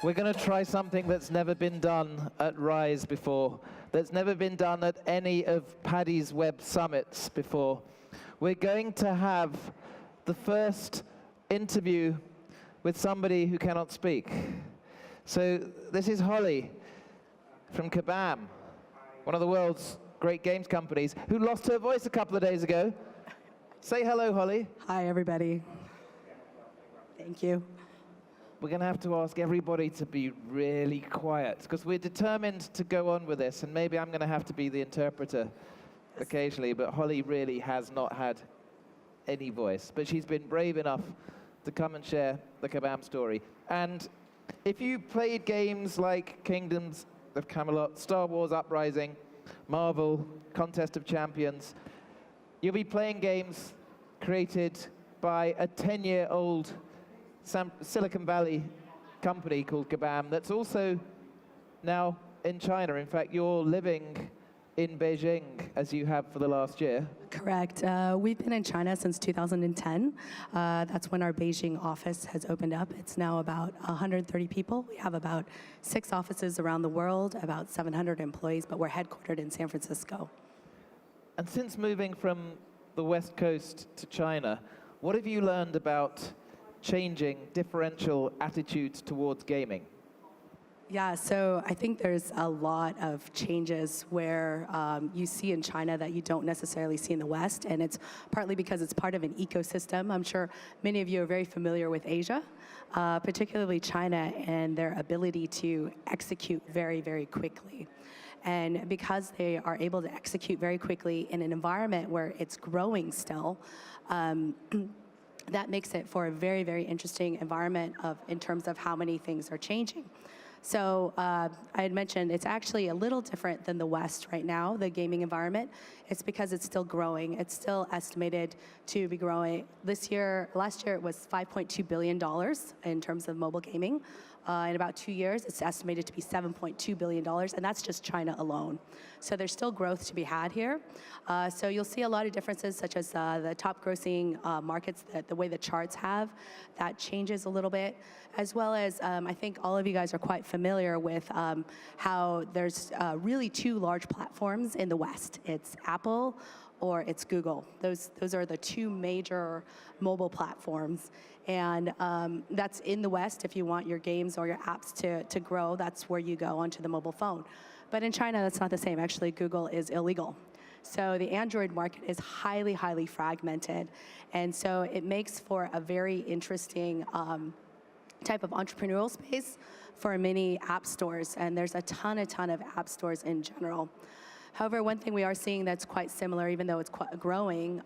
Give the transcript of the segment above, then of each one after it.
We're going to try something that's never been done at Rise before, that's never been done at any of Paddy's Web Summits before. We're going to have the first interview with somebody who cannot speak. So this is Holly from Kabam, one of the world's great games companies, who lost her voice a couple of days ago. Say hello, Holly. Hi, everybody. Thank you. We're going to have to ask everybody to be really quiet, because we're determined to go on with this, and maybe I'm going to have to be the interpreter occasionally, but Holly really has not had any voice. But she's been brave enough to come and share the Kabam story. And if you played games like Kingdoms of Camelot, Star Wars Uprising, Marvel, Contest of Champions, you'll be playing games created by a 10-year-old Silicon Valley company called Kabam that's also now in China. In fact, you're living in Beijing, as you have for the last year. Correct. We've been in China since 2010. That's when our Beijing office has opened up. It's now about 130 people. We have about 6 offices around the world, about 700 employees, but we're headquartered in San Francisco. And since moving from the West Coast to China, what have you learned about changing differential attitudes towards gaming? Yeah, so I think there's a lot of changes where you see in China that you don't necessarily see in the West, and it's partly because it's part of an ecosystem. I'm sure many of you are very familiar with Asia, particularly China, and their ability to execute very, very quickly. And because they are able to execute very quickly in an environment where it's growing still, that makes it for a very, very interesting environment in terms of how many things are changing. So I had mentioned it's actually a little different than the West right now, the gaming environment. It's because it's still growing. It's still estimated to be growing. Last year it was $5.2 billion in terms of mobile gaming. In about 2 years, it's estimated to be $7.2 billion, and that's just China alone. So there's still growth to be had here. So you'll see a lot of differences, such as the top grossing markets, the way the charts have, that changes a little bit, as well as I think all of you guys are quite familiar with how there's really 2 large platforms in the West. It's Apple or it's Google. Those are the 2 major mobile platforms. And that's in the West. If you want your games or your apps to grow, that's where you go onto the mobile phone. But in China, that's not the same. Actually, Google is illegal. So the Android market is highly, highly fragmented. And so it makes for a very interesting type of entrepreneurial space for many app stores. And there's a ton of app stores in general. However, one thing we are seeing that's quite similar, even though it's quite growing,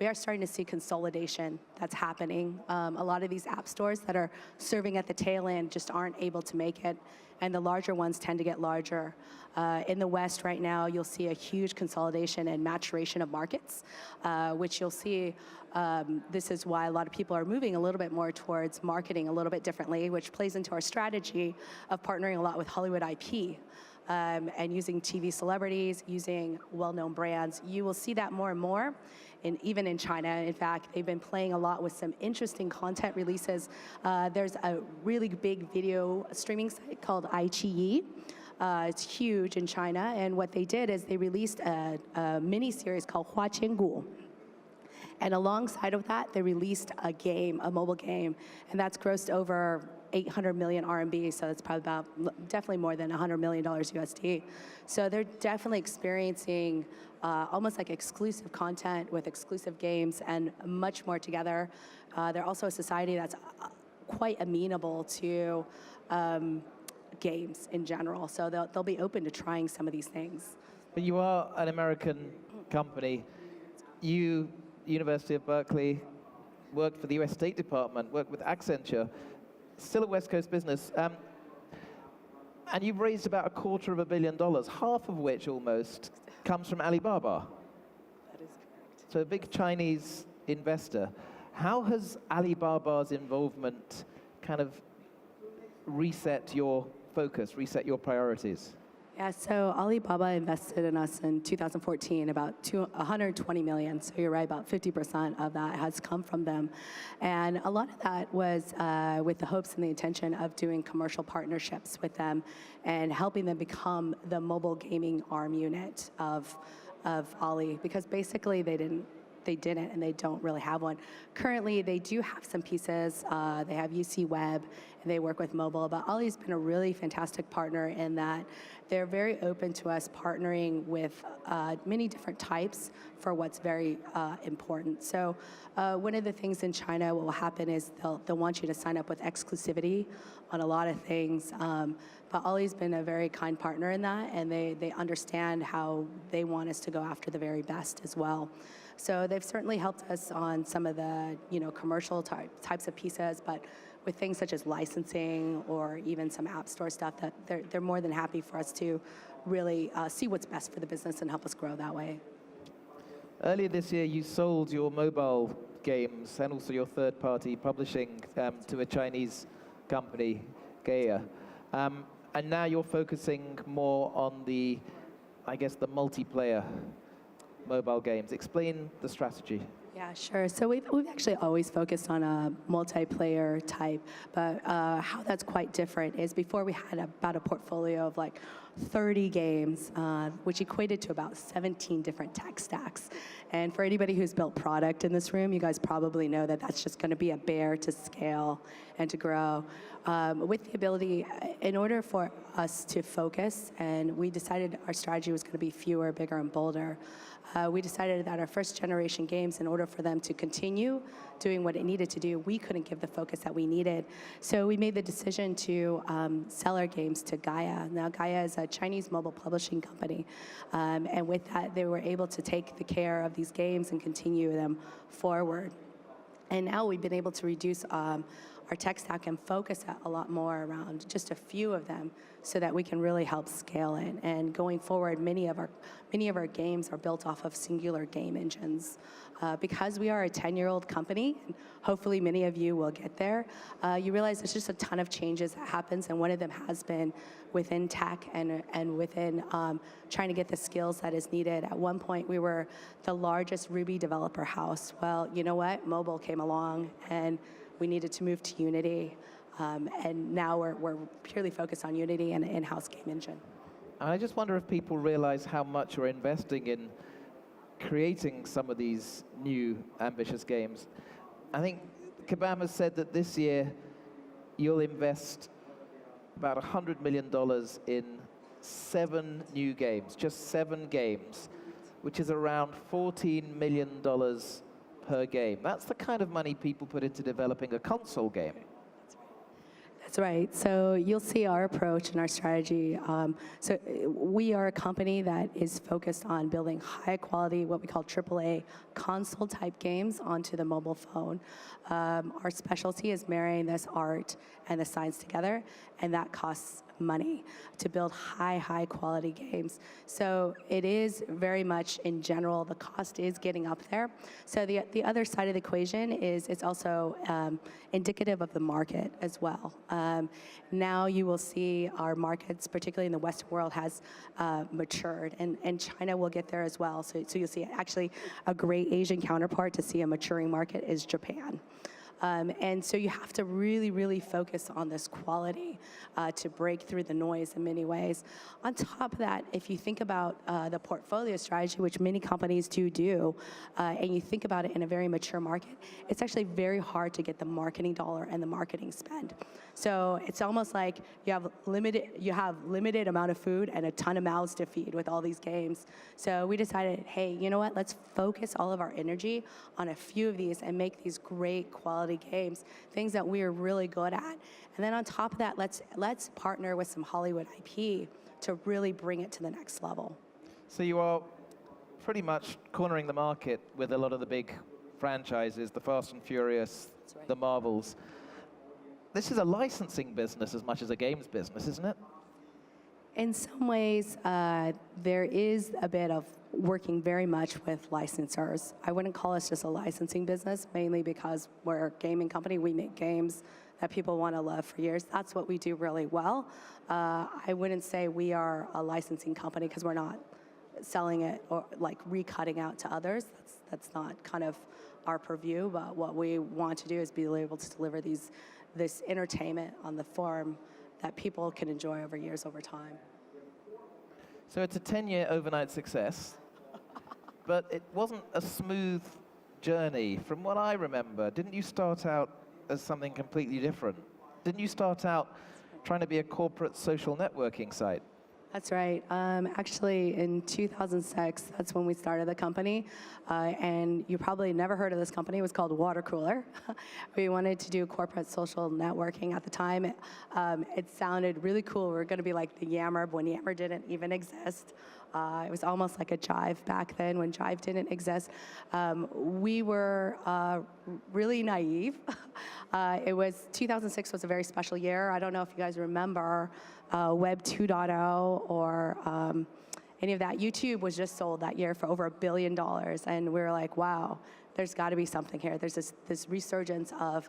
we are starting to see consolidation that's happening. A lot of these app stores that are serving at the tail end just aren't able to make it, and the larger ones tend to get larger. In the West right now, you'll see a huge consolidation and maturation of markets, which you'll see. This is why a lot of people are moving a little bit more towards marketing a little bit differently, which plays into our strategy of partnering a lot with Hollywood IP. And using TV celebrities, using well-known brands. You will see that more and more, even in China. In fact, they've been playing a lot with some interesting content releases. There's a really big video streaming site called iQIYI. It's huge in China, and what they did is they released a mini-series called Hua Qiangu. And alongside of that, they released a game, a mobile game, and that's grossed over 800 million RMB, so it's probably definitely more than $100 million USD. So they're definitely experiencing almost like exclusive content with exclusive games and much more together. They're also a society that's quite amenable to games in general, so they'll be open to trying some of these things. But you are an American company. You, University of Berkeley, worked for the US State Department, worked with Accenture. Still a West Coast business, and you've raised about $250 million, half of which almost comes from Alibaba. That is correct. So a big Chinese investor. How has Alibaba's involvement kind of reset your focus, reset your priorities? Yeah, so Alibaba invested in us in 2014, about 120 million. So you're right, about 50% of that has come from them. And a lot of that was with the hopes and the intention of doing commercial partnerships with them and helping them become the mobile gaming arm unit of Ali, because basically they didn't and they don't really have one. Currently, they do have some pieces. They have UC Web, and they work with mobile, but Ali's been a really fantastic partner in that they're very open to us partnering with many different types for what's very important. So one of the things in China, what will happen is they'll want you to sign up with exclusivity on a lot of things. But Ali's been a very kind partner in that, and they understand how they want us to go after the very best as well. So they've certainly helped us on some of the commercial types of pieces, but with things such as licensing or even some app store stuff, that they're more than happy for us to really see what's best for the business and help us grow that way. Earlier this year, you sold your mobile games and also your third-party publishing to a Chinese company, Gaia. And now you're focusing more on the multiplayer mobile games. Explain the strategy. Yeah, sure. So we've actually always focused on a multiplayer type, but how that's quite different is before we had about a portfolio of like 30 games, which equated to about 17 different tech stacks. And for anybody who's built product in this room, you guys probably know that that's just going to be a bear to scale and to grow. With the ability, in order for us to focus, and we decided our strategy was going to be fewer, bigger, and bolder. We decided that our first generation games, in order for them to continue doing what it needed to do, we couldn't give the focus that we needed. So we made the decision to sell our games to Gaia. Now Gaia is a Chinese mobile publishing company. And with that, they were able to take the care of these games and continue them forward. And now we've been able to reduce our tech stack and focus a lot more around just a few of them so that we can really help scale it. And going forward, many of our games are built off of singular game engines. Because we are a 10-year-old company, and hopefully many of you will get there, you realize there's just a ton of changes that happens, and one of them has been within tech and within trying to get the skills that is needed. At one point, we were the largest Ruby developer house. Well, you know what? Mobile came along, and we needed to move to Unity, and now we're purely focused on Unity and an in-house game engine. I just wonder if people realize how much you're investing in creating some of these new ambitious games. I think Kabam has said that this year you'll invest about $100 million in 7 new games, just 7 games, which is around $14 million per game. That's the kind of money people put into developing a console game. That's right. So you'll see our approach and our strategy. So we are a company that is focused on building high quality, what we call AAA console type games onto the mobile phone. Our specialty is marrying this art and the science together, and that costs money to build high quality games. So it is very much, in general, the cost is getting up there. So the other side of the equation is it's also indicative of the market as well. Now you will see our markets, particularly in the Western world, has matured, and China will get there as well. So you'll see actually a great Asian counterpart to see a maturing market is Japan. And so you have to really focus on this quality to break through the noise in many ways. On top of that, if you think about the portfolio strategy, which many companies do, and you think about it in a very mature market, it's actually very hard to get the marketing dollar and the marketing spend. So it's almost like you have limited amount of food and a ton of mouths to feed with all these games. So we decided, hey, you know what? Let's focus all of our energy on a few of these and make these great quality games, things that we are really good at. And then on top of that, let's partner with some Hollywood IP to really bring it to the next level. So you are pretty much cornering the market with a lot of the big franchises, the Fast and Furious, right. The Marvels. This is a licensing business as much as a games business, isn't it? In some ways, there is a bit of working very much with licensors. I wouldn't call us just a licensing business, mainly because we're a gaming company. We make games that people want to love for years. That's what we do really well. I wouldn't say we are a licensing company because we're not selling it or like recutting out to others. That's not kind of our purview, but what we want to do is be able to deliver this entertainment on the form that people can enjoy over years, over time. So it's a 10-year overnight success, but it wasn't a smooth journey. From what I remember, didn't you start out as something completely different? Didn't you start out trying to be a corporate social networking site? That's right. Actually, in 2006, that's when we started the company. And you probably never heard of this company. It was called Water Cooler. We wanted to do corporate social networking at the time. It sounded really cool. We were going to be like the Yammer when Yammer didn't even exist. It was almost like a Jive back then when Jive didn't exist. We were really naive. 2006 was a very special year. I don't know if you guys remember Web 2.0 or any of that. YouTube was just sold that year for over $1 billion. And we were like, wow, there's got to be something here. There's this resurgence of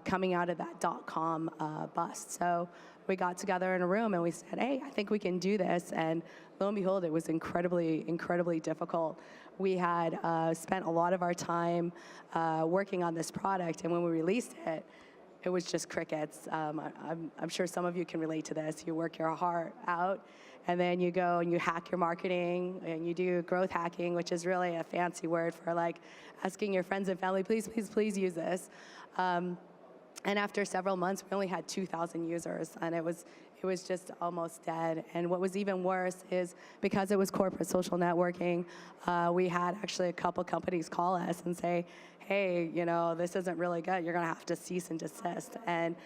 coming out of that .com bust. So we got together in a room and we said, hey, I think we can do this. And lo and behold, it was incredibly, incredibly difficult. We had spent a lot of our time working on this product. And when we released it, it was just crickets. I'm sure some of you can relate to this. You work your heart out, and then you go and you hack your marketing, and you do growth hacking, which is really a fancy word for like asking your friends and family, please, please, please use this. And after several months, we only had 2,000 users, and it was just almost dead. And what was even worse is because it was corporate social networking, we had actually a couple companies call us and say, hey, you know, this isn't really good. You're going to have to cease and desist. And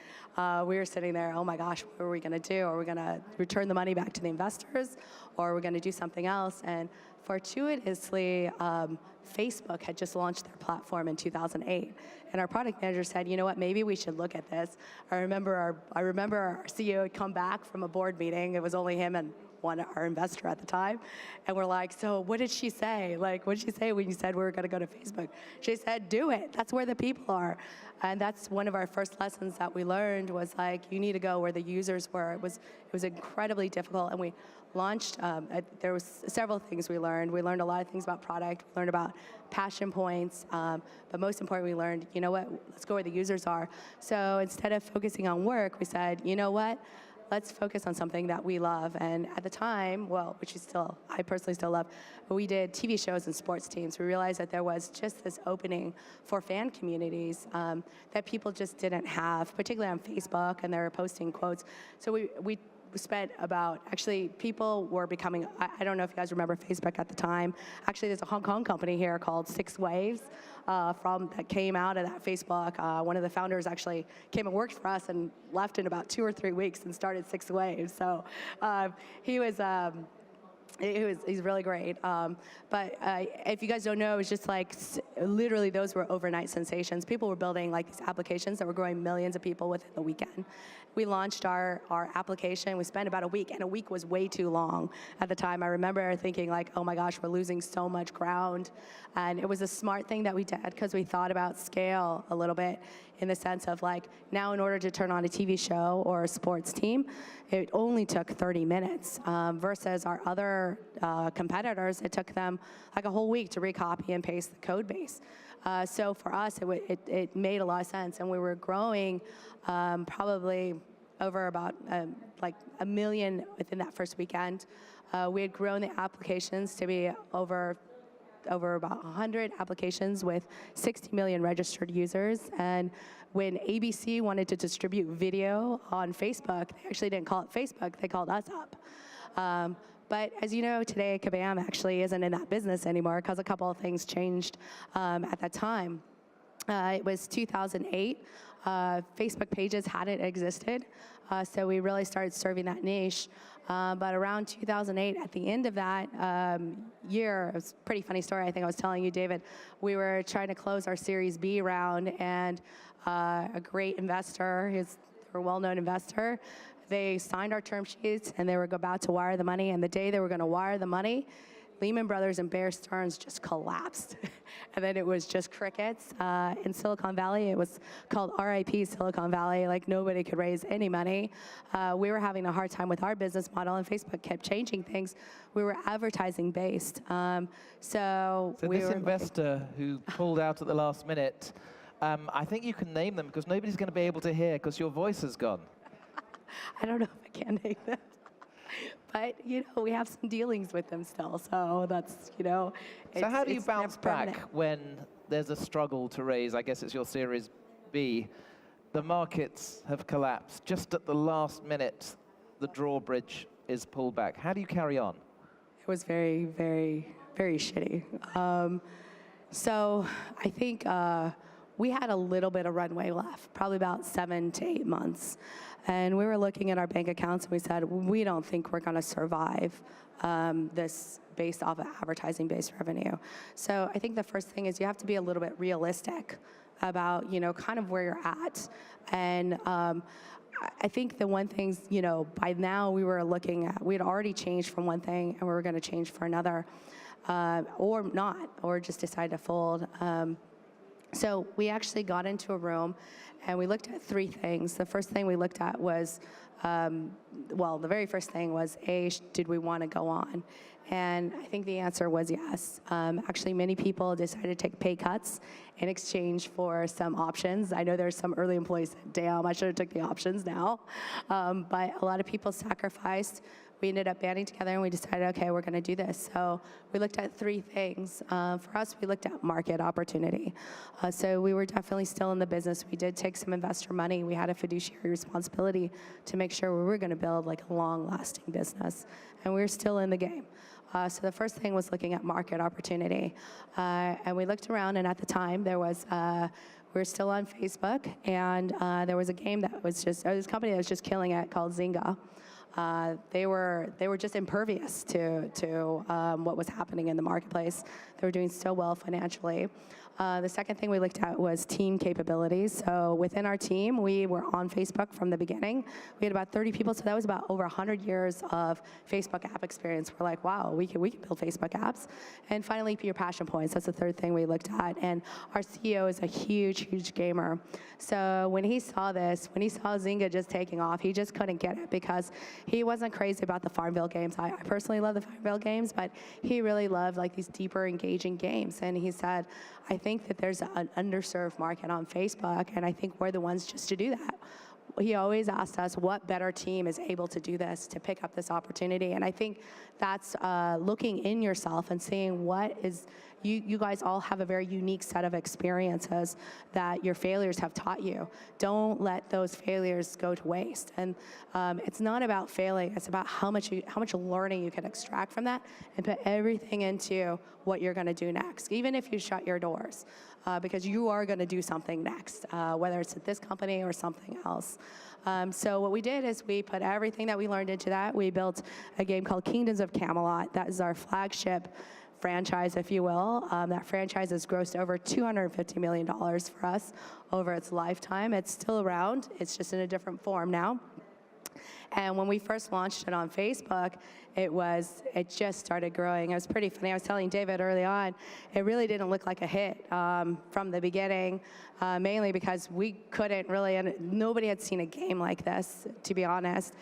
we were sitting there, oh my gosh, what are we going to do? Are we going to return the money back to the investors, or are we going to do something else? And fortuitously, Facebook had just launched their platform in 2008. And our product manager said, you know what, maybe we should look at this. I remember our CEO had come back from a board meeting. It was only him and our investor at the time. And we're like, so what did she say? Like, what did she say when you said we were going to go to Facebook? She said, do it. That's where the people are. And that's one of our first lessons that we learned was like, you need to go where the users were. It was incredibly difficult. And we launched, there was several things we learned. We learned a lot of things about product. We learned about passion points. But most importantly, we learned, you know what, let's go where the users are. So instead of focusing on work, we said, you know what, let's focus on something that we love. And at the time, well, which I personally still love, but we did TV shows and sports teams. We realized that there was just this opening for fan communities that people just didn't have, particularly on Facebook, and they were posting quotes. So we spent actually people were becoming, I don't know if you guys remember Facebook at the time. Actually, there's a Hong Kong company here called 6 Waves that came out of that Facebook. One of the founders actually came and worked for us and left in about 2 or 3 weeks and started 6 Waves. So he's really great. But if you guys don't know, it's just like literally those were overnight sensations. People were building like these applications that were growing millions of people within the weekend. We launched our application. We spent about a week, and a week was way too long at the time. I remember thinking like, oh my gosh, we're losing so much ground. And it was a smart thing that we did because we thought about scale a little bit in the sense of like, now in order to turn on a TV show or a sports team, it only took 30 minutes versus our other competitors, it took them like a whole week to recopy and paste the code base. So for us, it made a lot of sense, and we were growing probably over about like 1 million within that first weekend. We had grown the applications to be over about 100 applications with 60 million registered users. And when ABC wanted to distribute video on Facebook, they actually didn't call it Facebook, they called us up. But as you know, today, Kabam actually isn't in that business anymore because a couple of things changed at that time. It was 2008. Facebook pages hadn't existed, so we really started serving that niche. But around 2008, at the end of that year, it was a pretty funny story, I think I was telling you, David, we were trying to close our Series B round, and a great investor, a well-known investor, They signed our term sheets, and they were about to wire the money. And the day they were going to wire the money, Lehman Brothers and Bear Stearns just collapsed. And then it was just crickets. In Silicon Valley, it was called RIP Silicon Valley. Like, nobody could raise any money. We were having a hard time with our business model, and Facebook kept changing things. We were advertising based. So this investor who pulled out at the last minute, I think you can name them because nobody's going to be able to hear because your voice is gone. I don't know if I can name them. But, we have some dealings with them still, so that's, So how do you bounce back when there's a struggle to raise, I guess it's your Series B, the markets have collapsed, just at the last minute, the drawbridge is pulled back. How do you carry on? It was very, very, very shitty. So I think we had a little bit of runway left, probably about 7 to 8 months. And we were looking at our bank accounts, and we said, we don't think we're going to survive this based off of advertising-based revenue. So I think the first thing is you have to be a little bit realistic about, kind of where you're at. And I think the one thing, by now we were looking at, we had already changed from one thing, and we were going to change for another, or not, or just decide to fold. So we actually got into a room, and we looked at 3 things. The first thing we looked at was, the very first thing was, did we want to go on? And I think the answer was yes. Actually, many people decided to take pay cuts in exchange for some options. I know there's some early employees that, damn, I should have took the options now. But a lot of people sacrificed. We ended up banding together, and we decided, okay, we're going to do this. So we looked at 3 things. For us, we looked at market opportunity. So we were definitely still in the business. We did take some investor money. We had a fiduciary responsibility to make sure we were going to build like a long-lasting business, and we were still in the game. So the first thing was looking at market opportunity. And we looked around, and at the time, there was we were still on Facebook, and there was a game that was just, this company that was just killing it called Zynga. They were just impervious to what was happening in the marketplace. They were doing so well financially. The second thing we looked at was team capabilities. So within our team, we were on Facebook from the beginning. We had about 30 people, so that was about over 100 years of Facebook app experience. We're like, wow, we can build Facebook apps. And finally, your passion points. That's the third thing we looked at. And our CEO is a huge, huge gamer. So when he saw this, when he saw Zynga just taking off, he just couldn't get it because he wasn't crazy about the Farmville games. I personally love the Farmville games, but he really loved like these deeper, engaging games. And he said, I think that there's an underserved market on Facebook, and I think we're the ones just to do that. He always asked us what better team is able to do this, to pick up this opportunity. And I think that's looking in yourself and seeing what is, you guys all have a very unique set of experiences that your failures have taught you. Don't let those failures go to waste. And it's not about failing, it's about how much learning you can extract from that and put everything into what you're gonna do next, even if you shut your doors. Because you are going to do something next, whether it's at this company or something else. So what we did is we put everything that we learned into that. We built a game called Kingdoms of Camelot. That is our flagship franchise, if you will. That franchise has grossed over $250 million for us over its lifetime. It's still around. It's just in a different form now. And when we first launched it on Facebook, it just started growing. It was pretty funny. I was telling David early on, it really didn't look like a hit from the beginning, mainly because we couldn't really, and nobody had seen a game like this, to be honest.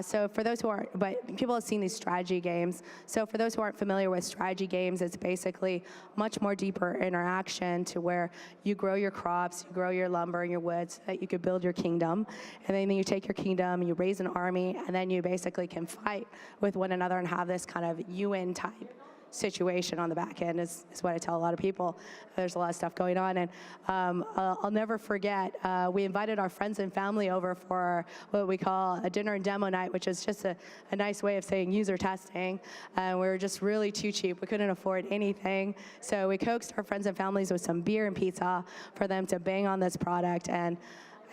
So for those who aren't, but people have seen these strategy games. So for those who aren't familiar with strategy games, it's basically much more deeper interaction to where you grow your crops, you grow your lumber and your wood so that you could build your kingdom. And then you take your kingdom, you raise an army, and then you basically can fight with one another and have this kind of UN type situation on the back end is what I tell a lot of people. There's a lot of stuff going on. And I'll never forget, we invited our friends and family over for what we call a dinner and demo night, which is just a nice way of saying user testing. And we were just really too cheap. We couldn't afford anything. So we coaxed our friends and families with some beer and pizza for them to bang on this product. And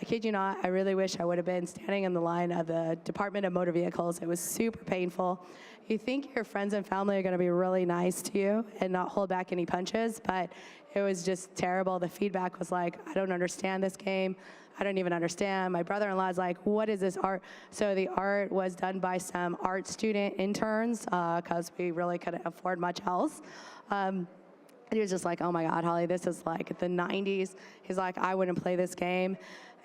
I kid you not, I really wish I would have been standing in the line of the Department of Motor Vehicles. It was super painful. You think your friends and family are going to be really nice to you and not hold back any punches, but it was just terrible. The feedback was like, I don't understand this game. I don't even understand. My brother-in-law's like, what is this art? So the art was done by some art student interns because we really couldn't afford much else. He was just like, oh my God, Holly, this is like the 90s. He's like, I wouldn't play this game.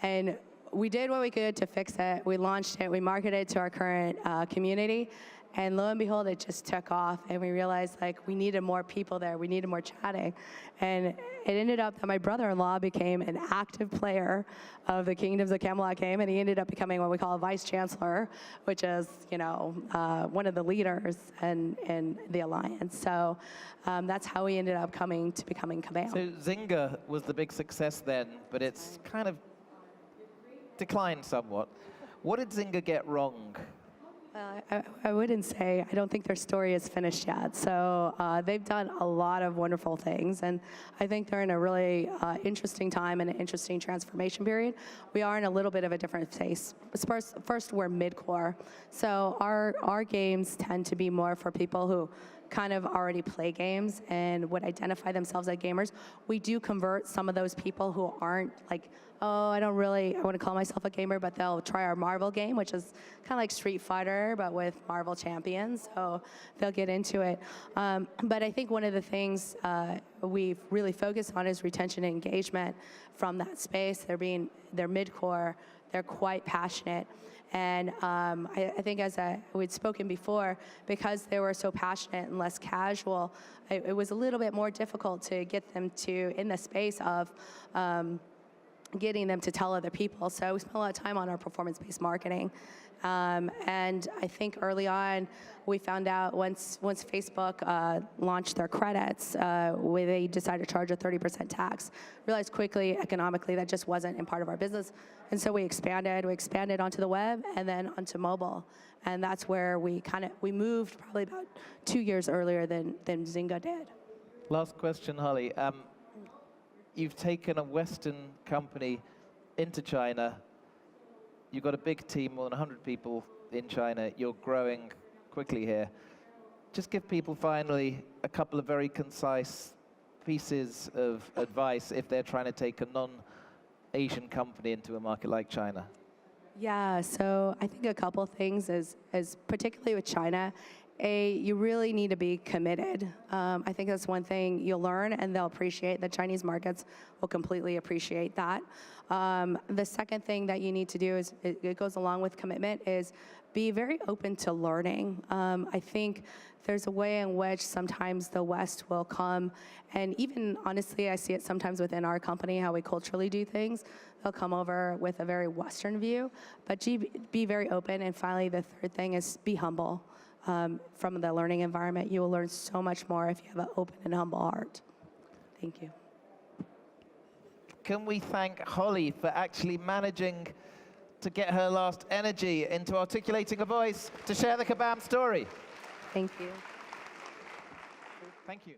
And we did what we could to fix it. We launched it, we marketed it to our current community. And lo and behold, it just took off. And we realized like we needed more people there. We needed more chatting. And it ended up that my brother-in-law became an active player of the Kingdoms of Camelot game. And he ended up becoming what we call a vice chancellor, which is, you know, one of the leaders in the alliance. So that's how we ended up coming to becoming Kabam. So Zynga was the big success then, but it's kind of declined somewhat. What did Zynga get wrong? I wouldn't say. I don't think their story is finished yet. So they've done a lot of wonderful things, and I think they're in a really interesting time and an interesting transformation period. We are in a little bit of a different phase. First, we're mid-core. So our games tend to be more for people who kind of already play games and would identify themselves as gamers. We do convert some of those people who aren't like, oh, I want to call myself a gamer, but they'll try our Marvel game, which is kind of like Street Fighter, but with Marvel champions, so they'll get into it. But I think one of the things we've really focused on is retention and engagement from that space. They're mid-core, they're quite passionate. And I think as we'd spoken before, because they were so passionate and less casual, it was a little bit more difficult to get them in the space of getting them to tell other people. So we spent a lot of time on our performance-based marketing. And I think early on, we found out once Facebook launched their credits, where they decided to charge a 30% tax, realized quickly, economically, that just wasn't in part of our business. And so we expanded onto the web and then onto mobile. And that's where we moved probably about 2 years earlier than Zynga did. Last question, Holly. You've taken a Western company into China. You've got a big team, more than 100 people in China. You're growing quickly here. Just give people finally a couple of very concise pieces of advice if they're trying to take a non-Asian company into a market like China. Yeah, so I think a couple of things is particularly with China, you really need to be committed. I think that's one thing you'll learn, and they'll appreciate. The Chinese markets will completely appreciate that. The second thing that you need to do is, it goes along with commitment, is be very open to learning. I think there's a way in which sometimes the West will come, and even honestly, I see it sometimes within our company, how we culturally do things. They'll come over with a very Western view, but be very open. And finally, the third thing is be humble. From the learning environment, you will learn so much more if you have an open and humble heart. Thank you. Can we thank Holly for actually managing to get her last energy into articulating a voice to share the Kabam story? Thank you. Thank you.